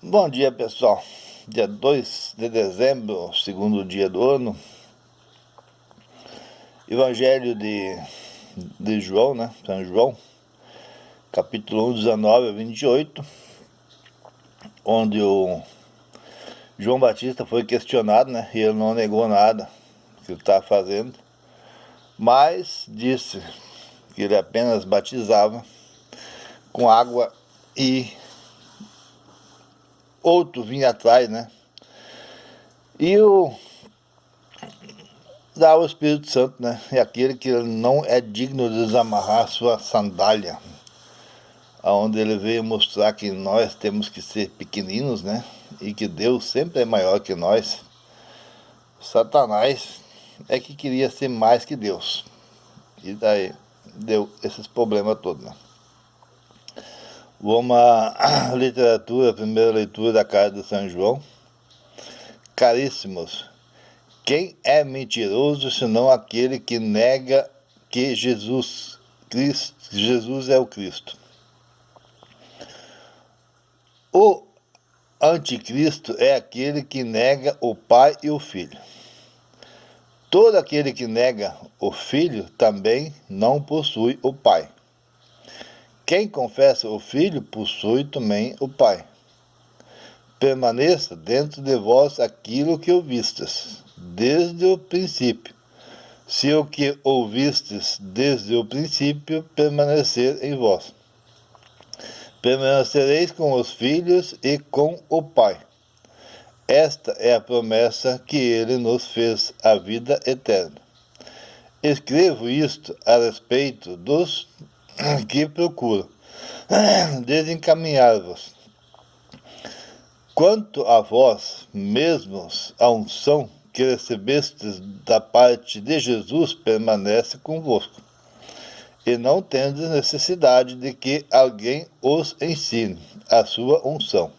Bom dia, pessoal. Dia 2 de dezembro, segundo dia do ano. Evangelho de João, né? São João, capítulo 1, 19 a 28, onde o João Batista foi questionado, né? E ele não negou nada que ele estava fazendo, mas disse que ele apenas batizava com água e outro vinha atrás, né? E dá o Espírito Santo, né? É aquele que não é digno de desamarrar sua sandália, onde ele veio mostrar que nós temos que ser pequeninos, né? E que Deus sempre é maior que nós. Satanás é que queria ser mais que Deus. E daí deu esses problemas todos, né? Vamos à literatura, a primeira leitura da carta de São João. Caríssimos, quem é mentiroso senão aquele que nega que Jesus é o Cristo? O anticristo é aquele que nega o Pai e o Filho. Todo aquele que nega o Filho também não possui o Pai. Quem confessa o Filho possui também o Pai. Permaneça dentro de vós aquilo que ouvistes desde o princípio. Se o que ouvistes desde o princípio permanecer em vós, permanecereis com os filhos e com o Pai. Esta é a promessa que ele nos fez, a vida eterna. Escrevo isto a respeito dos que procuram desencaminhar-vos. Quanto a vós mesmos, a unção que recebestes da parte de Jesus permanece convosco, e não tendes necessidade de que alguém os ensine a sua unção.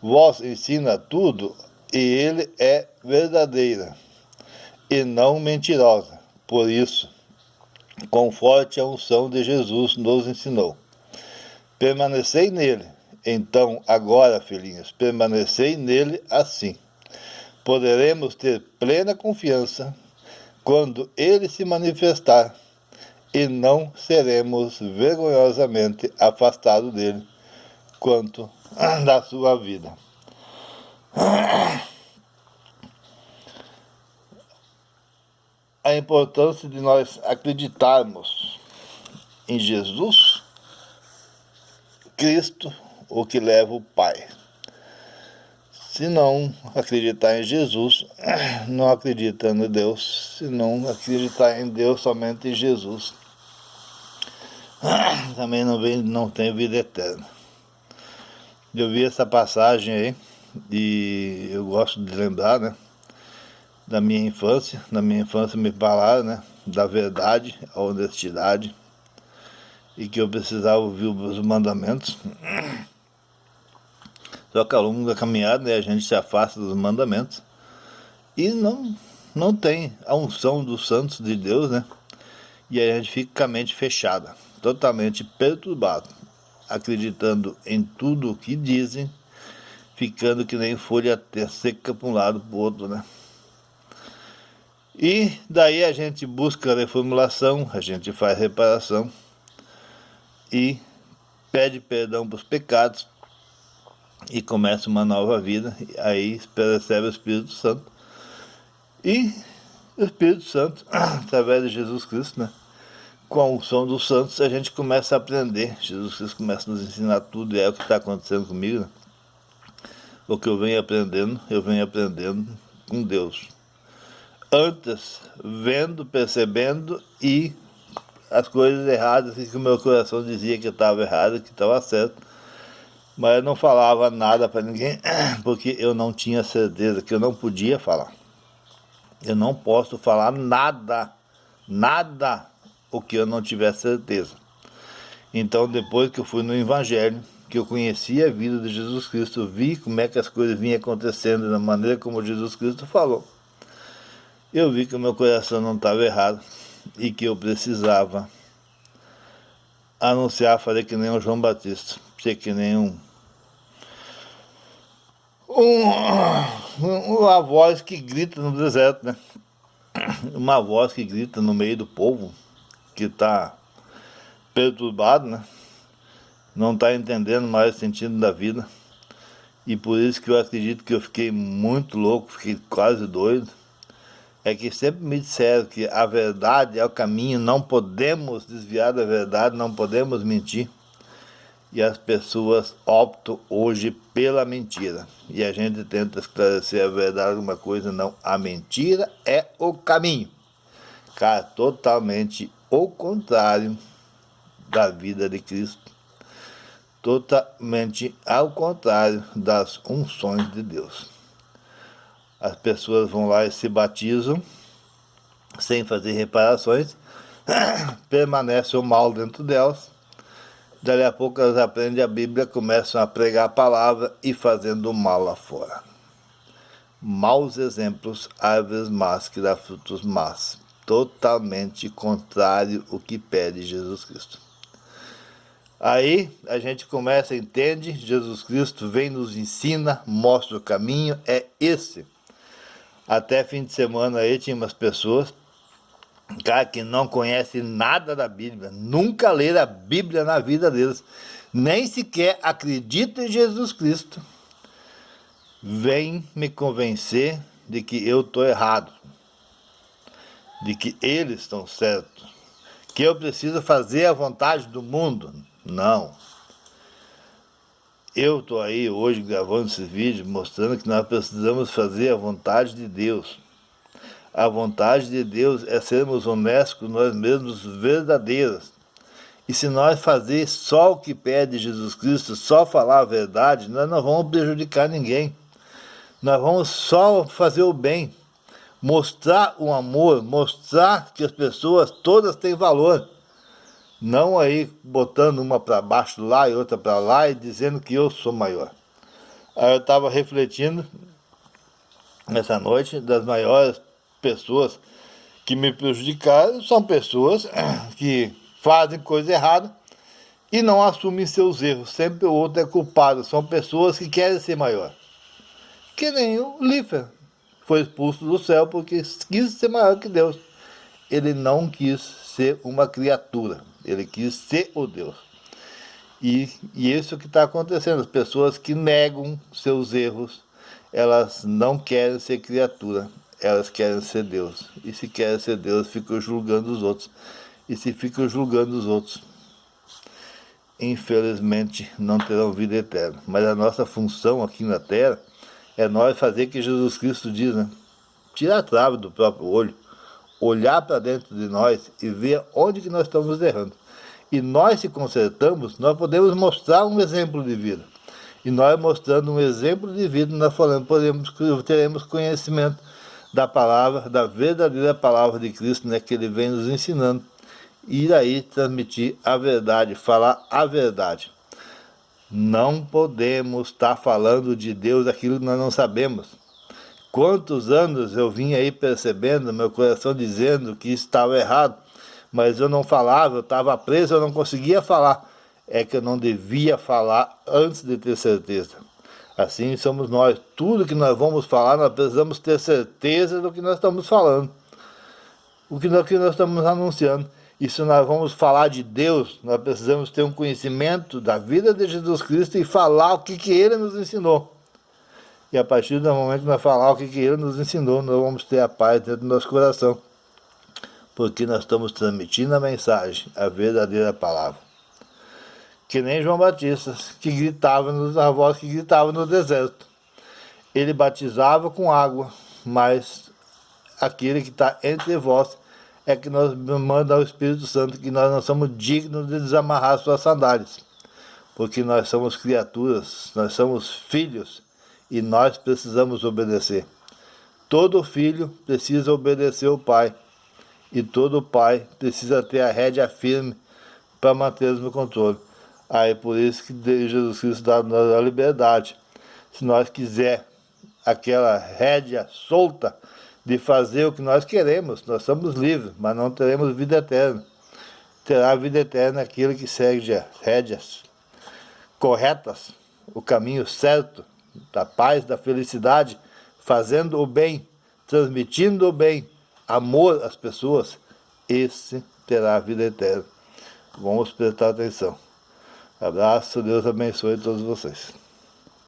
Vós ensina tudo, e ele é verdadeira, e não mentirosa. Por isso, conforte a unção de Jesus nos ensinou. Permanecei nele. Então, agora, filhinhos, permanecei nele assim. Poderemos ter plena confiança quando ele se manifestar, e não seremos vergonhosamente afastados dele quanto da sua vida. A importância de nós acreditarmos em Jesus Cristo, o que leva o Pai. Se não acreditar em Jesus, não acredita em Deus. Se não acreditar em Deus, somente em Jesus, também não tem vida eterna. Eu vi essa passagem aí e eu gosto de lembrar, né, da minha infância. Na minha infância me falaram, né, da verdade, a honestidade, e que eu precisava ouvir os mandamentos. Só que ao longo da caminhada, né, a gente se afasta dos mandamentos e não tem a unção dos santos de Deus, né? E aí a gente fica com a mente fechada, totalmente perturbado, acreditando em tudo o que dizem, ficando que nem folha até seca para um lado para o outro, né? E daí a gente busca reformulação, a gente faz reparação e pede perdão para os pecados e começa uma nova vida. E aí recebe o Espírito Santo. E o Espírito Santo, através de Jesus Cristo, né, com a unção dos santos, a gente começa a aprender. Jesus Cristo começa a nos ensinar tudo, e é o que está acontecendo comigo, né? O que eu venho aprendendo com Deus. Antes, vendo, percebendo, e as coisas erradas que o meu coração dizia que estava errado, que estava certo, mas eu não falava nada para ninguém, porque eu não tinha certeza, que eu não podia falar. Eu não posso falar nada o que eu não tiver certeza. Então, depois que eu fui no Evangelho, que eu conheci a vida de Jesus Cristo, vi como é que as coisas vinham acontecendo da maneira como Jesus Cristo falou, eu vi que o meu coração não estava errado e que eu precisava anunciar, fazer que nem o João Batista, ser que nem Uma voz que grita no deserto, né? Uma voz que grita no meio do povo que está perturbado, né? Não está entendendo mais o sentido da vida. E por isso que eu acredito que eu fiquei muito louco, fiquei quase doido. É que sempre me disseram que a verdade é o caminho, não podemos desviar da verdade, não podemos mentir. E as pessoas optam hoje pela mentira. E a gente tenta esclarecer a verdade, uma coisa não. A mentira é o caminho. Cara, totalmente o contrário da vida de Cristo. Totalmente ao contrário das unções de Deus. As pessoas vão lá e se batizam sem fazer reparações, permanece o mal dentro delas. Dali a pouco elas aprendem a Bíblia, começam a pregar a palavra e fazendo mal lá fora. Maus exemplos, árvores más que dá frutos más. Totalmente contrário ao que pede Jesus Cristo. Aí a gente começa, entende, Jesus Cristo vem, nos ensina, mostra o caminho, é esse. Até fim de semana aí tinha umas pessoas, cara, que não conhecem nada da Bíblia, nunca leram a Bíblia na vida deles, nem sequer acreditam em Jesus Cristo, vem me convencer de que eu estou errado, de que eles estão certos, que eu preciso fazer a vontade do mundo. Não. Eu estou aí hoje gravando esses vídeos mostrando que nós precisamos fazer a vontade de Deus. A vontade de Deus é sermos honestos com nós mesmos, verdadeiros. E se nós fazer só o que pede Jesus Cristo, só falar a verdade, nós não vamos prejudicar ninguém. Nós vamos só fazer o bem, mostrar o amor, mostrar que as pessoas todas têm valor. Não aí botando uma para baixo lá e outra para lá e dizendo que eu sou maior. Aí eu estava refletindo essa noite, das maiores pessoas que me prejudicaram são pessoas que fazem coisa errada e não assumem seus erros. Sempre o outro é culpado. São pessoas que querem ser maior. Que nem o Lúcifer foi expulso do céu porque quis ser maior que Deus. Ele não quis ser uma criatura. Ele quis ser o Deus. E isso é o que está acontecendo. As pessoas que negam seus erros, elas não querem ser criatura. Elas querem ser Deus. E se querem ser Deus, ficam julgando os outros. E se ficam julgando os outros, infelizmente não terão vida eterna. Mas a nossa função aqui na Terra é nós fazer o que Jesus Cristo diz, né? Tirar a trave do próprio olho, olhar para dentro de nós e ver onde que nós estamos errando. E nós, se consertamos, nós podemos mostrar um exemplo de vida. E nós, mostrando um exemplo de vida, nós teremos conhecimento da palavra, da verdadeira palavra de Cristo, né, que Ele vem nos ensinando. E aí transmitir a verdade, falar a verdade. Não podemos estar falando de Deus aquilo que nós não sabemos. Quantos anos eu vim aí percebendo, meu coração dizendo que estava errado, mas eu não falava, eu estava preso, eu não conseguia falar. É que eu não devia falar antes de ter certeza. Assim somos nós. Tudo que nós vamos falar, nós precisamos ter certeza do que nós estamos falando. O que nós estamos anunciando. E se nós vamos falar de Deus, nós precisamos ter um conhecimento da vida de Jesus Cristo e falar o que Ele nos ensinou. E a partir do momento que nós falar o que Ele nos ensinou, nós vamos ter a paz dentro do nosso coração. Porque nós estamos transmitindo a mensagem, a verdadeira palavra. Que nem João Batista, que gritava, a voz que gritava no deserto. Ele batizava com água, mas aquele que está entre vós é que nos manda ao Espírito Santo, que nós não somos dignos de desamarrar suas sandálias. Porque nós somos criaturas, nós somos filhos, e nós precisamos obedecer. Todo filho precisa obedecer ao pai. E todo pai precisa ter a rédea firme para manter-nos no controle. Aí por isso que Jesus Cristo dá a liberdade. Se nós quiser aquela rédea solta de fazer o que nós queremos, nós somos livres, mas não teremos vida eterna. Terá vida eterna aquele que segue as rédeas corretas, o caminho certo, da paz, da felicidade, fazendo o bem, transmitindo o bem, amor às pessoas, esse terá a vida eterna. Vamos prestar atenção. Abraço, Deus abençoe todos vocês.